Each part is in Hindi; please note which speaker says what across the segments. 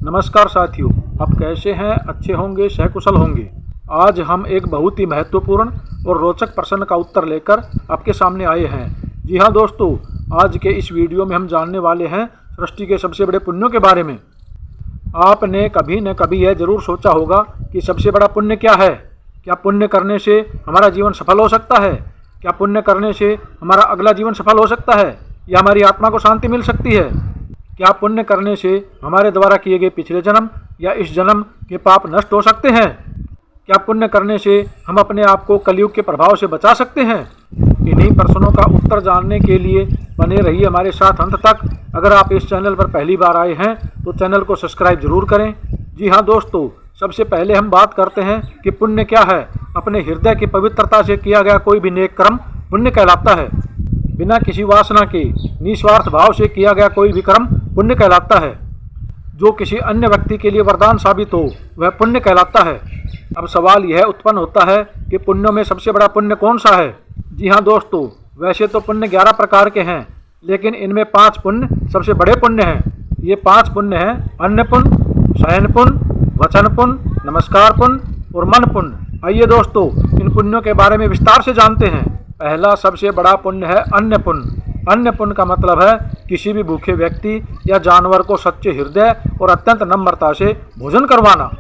Speaker 1: नमस्कार साथियों, आप कैसे हैं? अच्छे होंगे, सहकुशल होंगे। आज हम एक बहुत ही महत्वपूर्ण और रोचक प्रश्न का उत्तर लेकर आपके सामने आए हैं। जी हाँ दोस्तों, आज के इस वीडियो में हम जानने वाले हैं सृष्टि के सबसे बड़े पुण्यों के बारे में। आपने कभी न कभी यह जरूर सोचा होगा कि सबसे बड़ा पुण्य क्या है। क्या पुण्य करने से हमारा जीवन सफल हो सकता है? क्या पुण्य करने से हमारा अगला जीवन सफल हो सकता है या हमारी आत्मा को शांति मिल सकती है? क्या पुण्य करने से हमारे द्वारा किए गए पिछले जन्म या इस जन्म के पाप नष्ट हो सकते हैं? क्या पुण्य करने से हम अपने आप को कलयुग के प्रभाव से बचा सकते हैं? इन्हीं प्रश्नों का उत्तर जानने के लिए बने रहिए हमारे साथ अंत तक। अगर आप इस चैनल पर पहली बार आए हैं तो चैनल को सब्सक्राइब जरूर करें। जी हाँ दोस्तों, सबसे पहले हम बात करते हैं कि पुण्य क्या है। अपने हृदय की पवित्रता से किया गया कोई भी नेक कर्म पुण्य कहलाता है। बिना किसी वासना के निस्वार्थ भाव से किया गया कोई भी कर्म पुण्य कहलाता है। जो किसी अन्य व्यक्ति के लिए वरदान साबित हो वह पुण्य कहलाता है। अब सवाल यह उत्पन्न होता है कि पुण्यों में सबसे बड़ा पुण्य कौन सा है? जी हाँ दोस्तों, वैसे तो पुण्य 11 प्रकार के हैं, लेकिन इनमें 5 पुण्य सबसे बड़े पुण्य हैं। ये 5 पुण्य हैं: अन्न पुण्य, शयन पुण्य, वचन पुण्य, नमस्कार पुण्य और मन पुण्य। आइए दोस्तों, इन पुण्यों के बारे में विस्तार से जानते हैं। पहला सबसे बड़ा पुण्य है अन्न पुण्य। अन्न पुण्य का मतलब है किसी भी भूखे व्यक्ति या जानवर को सच्चे हृदय और अत्यंत नम्रता से भोजन करवाना।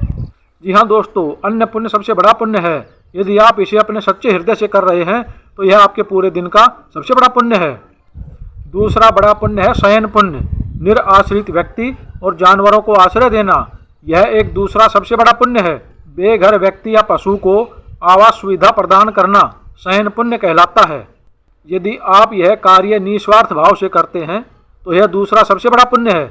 Speaker 1: जी हाँ दोस्तों, अन्न पुण्य सबसे बड़ा पुण्य है। यदि आप इसे अपने सच्चे हृदय से कर रहे हैं तो यह आपके पूरे दिन का सबसे बड़ा पुण्य है। दूसरा बड़ा पुण्य है शयन पुण्य। निराश्रित व्यक्ति और जानवरों को आश्रय देना, यह एक दूसरा सबसे बड़ा पुण्य है। बेघर व्यक्ति या पशु को आवास सुविधा प्रदान करना शयन पुण्य कहलाता है। यदि आप यह कार्य निस्वार्थ भाव से करते हैं तो यह दूसरा सबसे बड़ा पुण्य है।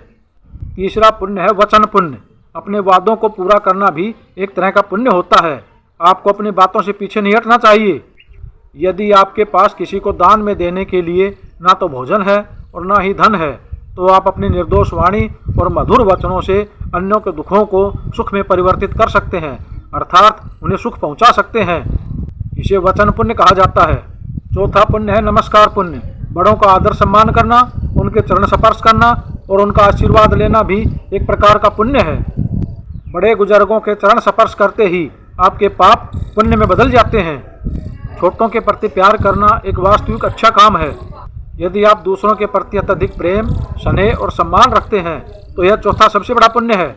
Speaker 1: तीसरा पुण्य है वचन पुण्य। अपने वादों को पूरा करना भी एक तरह का पुण्य होता है। आपको अपनी बातों से पीछे नहीं हटना चाहिए। यदि आपके पास किसी को दान में देने के लिए ना तो भोजन है और ना ही धन है, तो आप अपनी निर्दोष वाणी और मधुर वचनों से अन्यों के दुखों को सुख में परिवर्तित कर सकते हैं, अर्थात उन्हें सुख पहुंचा सकते हैं। इसे वचन पुण्य कहा जाता है। चौथा पुण्य है नमस्कार पुण्य। बड़ों का आदर सम्मान करना, उनके चरण स्पर्श करना और उनका आशीर्वाद लेना भी एक प्रकार का पुण्य है। बड़े बुजुर्गों के चरण स्पर्श करते ही आपके पाप पुण्य में बदल जाते हैं। छोटों के प्रति प्यार करना एक वास्तविक अच्छा काम है। यदि आप दूसरों के प्रति अत्यधिक प्रेम, स्नेह और सम्मान रखते हैं तो यह चौथा सबसे बड़ा पुण्य है।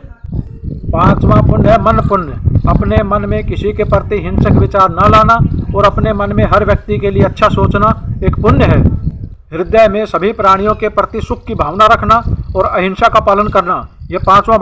Speaker 1: पांचवा पुण्य है मन पुण्य। अपने मन में किसी के प्रति हिंसक विचार न लाना और अपने मन में हर व्यक्ति के लिए अच्छा सोचना एक पुण्य है। हृदय में सभी प्राणियों के प्रति सुख की भावना रखना और अहिंसा का पालन करना, यह 5वां